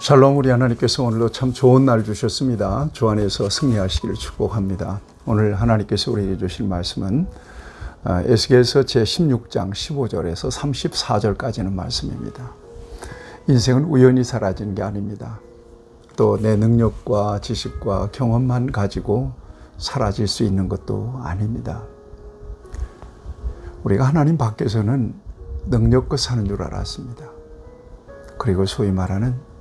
샬롬. 우리 하나님께서 오늘도 참 좋은 날 주셨습니다. 주 안에서 승리하시기를 축복합니다. 오늘 하나님께서 우리에게 주실 말씀은 에스겔서 제16장 15절에서 34절까지는 말씀입니다. 인생은 우연히 사라지는 게 아닙니다. 또 내 능력과 지식과 경험만 가지고 사라질 수 있는 것도 아닙니다. 우리가 하나님 밖에서는 능력껏 사는 줄 알았습니다. 그리고 소위 말하는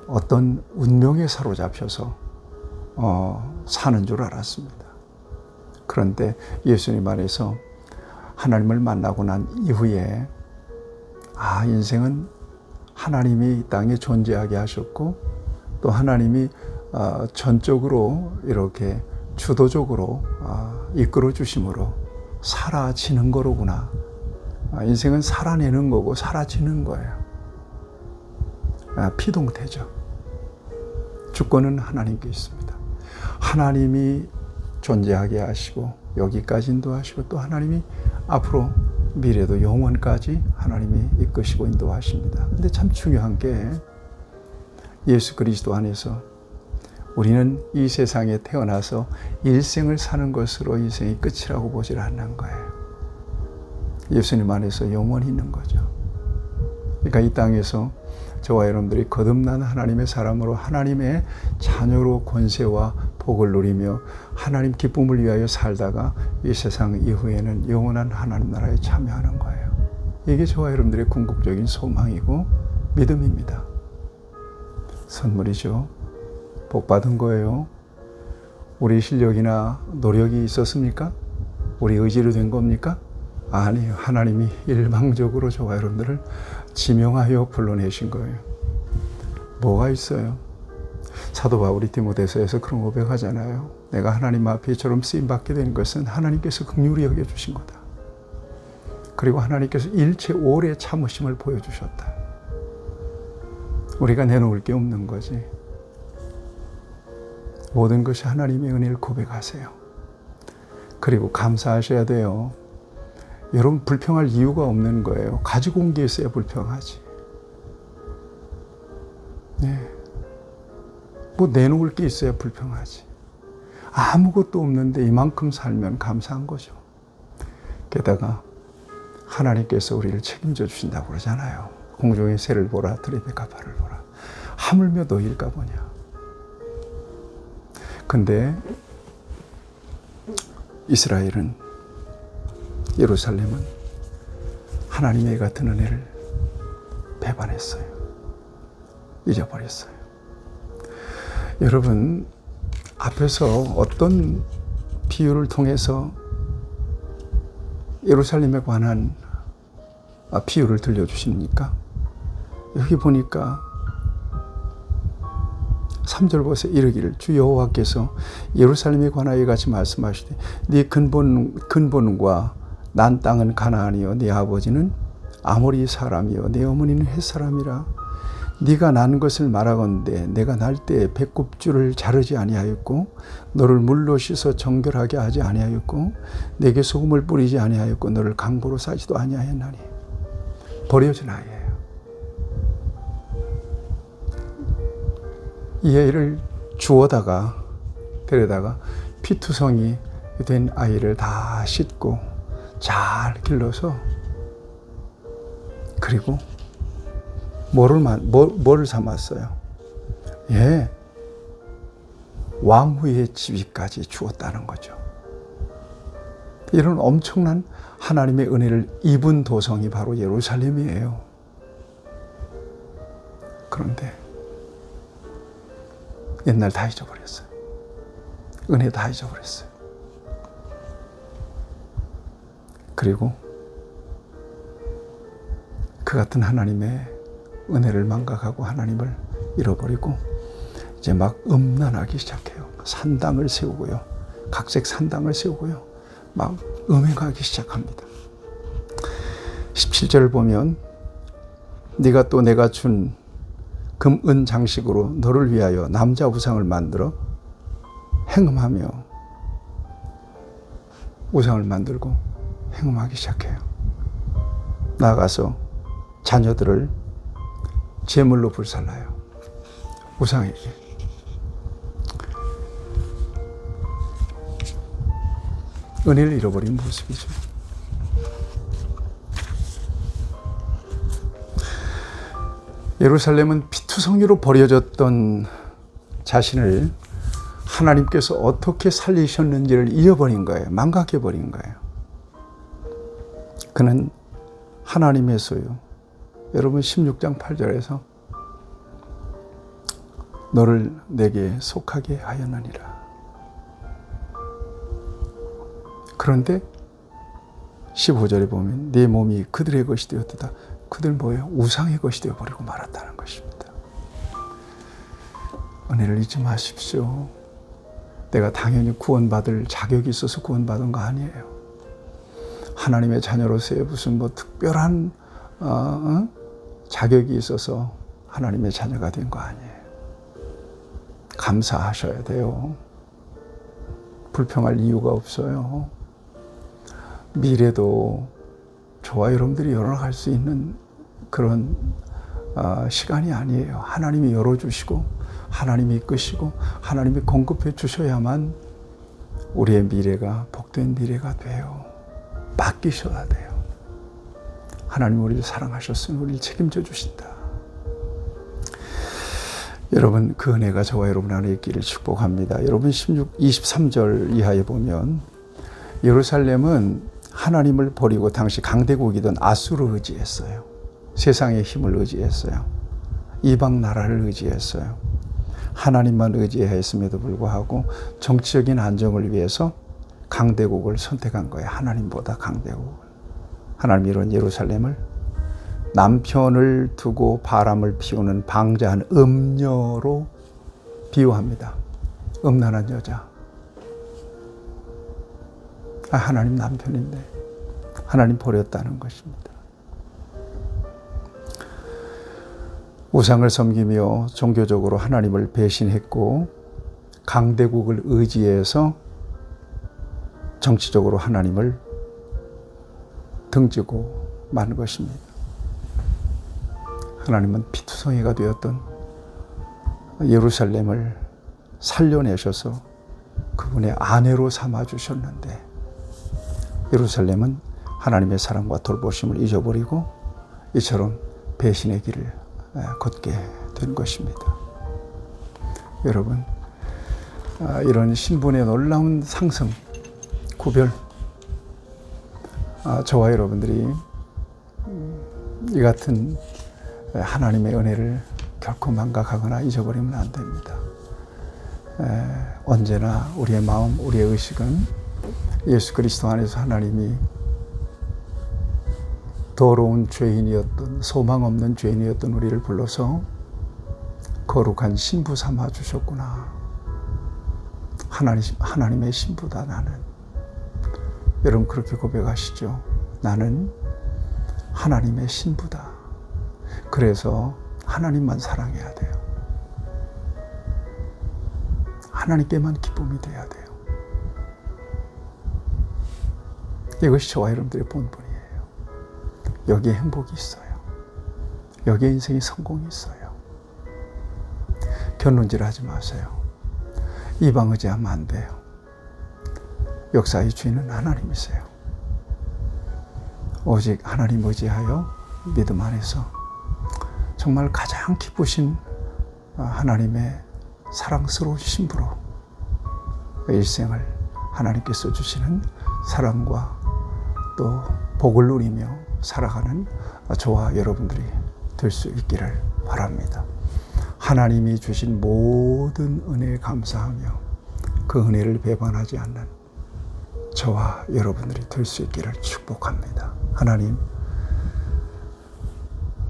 어떤 운명에 사로잡혀서 사는 줄 알았습니다. 그런데 예수님 안에서 하나님을 만나고 난 이후에 인생은 하나님이 이 땅에 존재하게 하셨고 또 하나님이 전적으로 이렇게 주도적으로 이끌어 주심으로 사라지는 거로구나. 인생은 살아내는 거고 사라지는 거예요. 피동태죠. 주권은 하나님께 있습니다. 하나님이 존재하게 하시고 여기까지 인도하시고 또 하나님이 앞으로 미래도 영원까지 하나님이 이끄시고 인도하십니다. 근데 참 중요한 게 예수 그리스도 안에서 우리는 이 세상에 태어나서 일생을 사는 것으로 인생이 끝이라고 보질 않는 거예요. 예수님 안에서 영원히 있는 거죠. 그러니까 이 땅에서 저와 여러분들이 거듭난 하나님의 사람으로 하나님의 자녀로 권세와 복을 누리며 하나님 기쁨을 위하여 살다가 이 세상 이후에는 영원한 하나님 나라에 참여하는 거예요. 이게 저와 여러분들의 궁극적인 소망이고 믿음입니다. 선물이죠. 복 받은 거예요. 우리 실력이나 노력이 있었습니까? 우리 의지로 된 겁니까? 아니요. 하나님이 일방적으로 저와 여러분들을 지명하여 불러내신 거예요. 뭐가 있어요? 사도 바울이 디모데서에서 그런 고백하잖아요. 내가 하나님 앞에 이처럼 쓰임받게 된 것은 하나님께서 긍휼히 여겨주신 거다. 그리고 하나님께서 일체 오래 참으심을 보여주셨다. 우리가 내놓을 게 없는 거지. 모든 것이 하나님의 은혜를 고백하세요. 그리고 감사하셔야 돼요. 여러분 불평할 이유가 없는 거예요. 가지고 온 게 있어야 불평하지. 뭐 내놓을 게 있어야 불평하지. 아무것도 없는데 이만큼 살면 감사한 거죠. 게다가 하나님께서 우리를 책임져 주신다고 그러잖아요. 공중의 새를 보라, 들의 백합화를 보라. 하물며 너희일까 보냐. 근데 이스라엘은, 예루살렘은 하나님의 같은 은혜를 배반했어요. 잊어버렸어요. 여러분, 앞에서 어떤 비유를 통해서 예루살렘에 관한 비유를 들려주십니까? 여기 보니까 3절 보세요. 이르기를 주 여호와께서 예루살렘에 관하여 같이 말씀하시되 네 근본과 난 땅은 가나안이요 네 아버지는 아모리 사람이요 네 어머니는 헷 사람이라. 네가 난 것을 말하건대 내가 날 때에 배꼽줄을 자르지 아니하였고 너를 물로 씻어 정결하게 하지 아니하였고 내게 소금을 뿌리지 아니하였고 너를 강보로 싸지도 아니하였나니. 버려진 아이예요. 이 아이를 주워다가 데려다가 피투성이 된 아이를 다 씻고 잘 길러서 그리고 뭐를 삼았어요? 왕후의 지위까지 주었다는 거죠. 이런 엄청난 하나님의 은혜를 입은 도성이 바로 예루살렘이에요. 그런데 옛날 다 잊어버렸어요. 은혜 다 잊어버렸어요. 그리고 그 같은 하나님의 은혜를 망각하고 하나님을 잃어버리고 이제 막 음란하기 시작해요. 산당을 세우고요. 각색 산당을 세우고요. 막 음행하기 시작합니다. 17절을 보면 네가 또 내가 준 금, 은 장식으로 너를 위하여 남자 우상을 만들어 행음하며 우상을 만들고 행음하기 시작해요. 나아가서 자녀들을 제물로 불살라요. 우상에게. 은혜를 잃어버린 모습이죠. 예루살렘은 피투성이로 버려졌던 자신을 하나님께서 어떻게 살리셨는지를 잊어버린 거예요. 망각해버린 거예요. 그는 하나님의 소유. 여러분 16장 8절에서 너를 내게 속하게 하였느니라. 그런데 15절에 보면 네 몸이 그들의 것이 되었다. 그들 뭐예요? 우상의 것이 되어버리고 말았다는 것입니다. 은혜를 잊지 마십시오. 내가 당연히 구원받을 자격이 있어서 구원받은 거 아니에요. 하나님의 자녀로서의 무슨 특별한 자격이 있어서 하나님의 자녀가 된 거 아니에요. 감사하셔야 돼요. 불평할 이유가 없어요. 미래도 저와 여러분들이 열어갈 수 있는 그런 시간이 아니에요. 하나님이 열어주시고 하나님이 이끄시고 하나님이 공급해 주셔야만 우리의 미래가 복된 미래가 돼요. 맡기셔야 돼요. 하나님 우리를 사랑하셨으니 우리를 책임져 주신다. 여러분 그 은혜가 저와 여러분 안에 있기를 축복합니다. 여러분 23절 이하에 보면 예루살렘은 하나님을 버리고 당시 강대국이던 아수를 의지했어요. 세상의 힘을 의지했어요. 이방 나라를 의지했어요. 하나님만 의지했음에도 불구하고 정치적인 안정을 위해서 강대국을 선택한 거예요. 하나님보다 강대국을. 하나님이 이런 예루살렘을 남편을 두고 바람을 피우는 방자한 음녀로 비유합니다. 음란한 여자. 하나님 남편인데 하나님 버렸다는 것입니다. 우상을 섬기며 종교적으로 하나님을 배신했고 강대국을 의지해서 정치적으로 하나님을 등지고 만 것입니다. 하나님은 피투성이가 되었던 예루살렘을 살려내셔서 그분의 아내로 삼아주셨는데 예루살렘은 하나님의 사랑과 돌보심을 잊어버리고 이처럼 배신의 길을 걷게 된 것입니다. 여러분, 이런 신분의 놀라운 상승, 구별, 저와 여러분들이 이 같은 하나님의 은혜를 결코 망각하거나 잊어버리면 안 됩니다. 언제나 우리의 마음, 우리의 의식은 예수 그리스도 안에서 하나님이 더러운 죄인이었던, 소망 없는 죄인이었던 우리를 불러서 거룩한 신부 삼아 주셨구나. 하나님의 신부다 나는. 여러분 그렇게 고백하시죠. 나는 하나님의 신부다. 그래서 하나님만 사랑해야 돼요. 하나님께만 기쁨이 돼야 돼요. 이것이 저와 여러분들의 본분이에요. 여기에 행복이 있어요. 여기에 인생의 성공이 있어요. 견눈질 하지 마세요. 이방 의지하면 안 돼요. 역사의 주인은 하나님이세요. 오직 하나님 의지하여 믿음 안에서 정말 가장 기쁘신 하나님의 사랑스러운 신부로 일생을 하나님께서 주시는 사랑과 또 복을 누리며 살아가는 저와 여러분들이 될 수 있기를 바랍니다. 하나님이 주신 모든 은혜에 감사하며 그 은혜를 배반하지 않는 저와 여러분들이 될 수 있기를 축복합니다.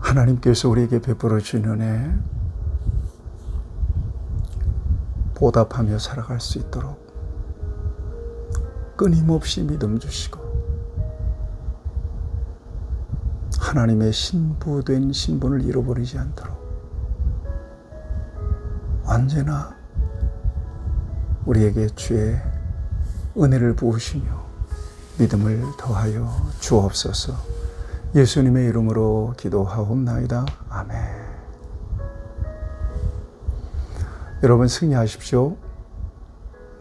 하나님께서 우리에게 베풀어 주신 은혜 보답하며 살아갈 수 있도록 끊임없이 믿음 주시고 하나님의 신부된 신분을 잃어버리지 않도록 언제나 우리에게 주의 은혜를 부으시며 믿음을 더하여 주옵소서. 예수님의 이름으로 기도하옵나이다. 아멘. 여러분 승리하십시오.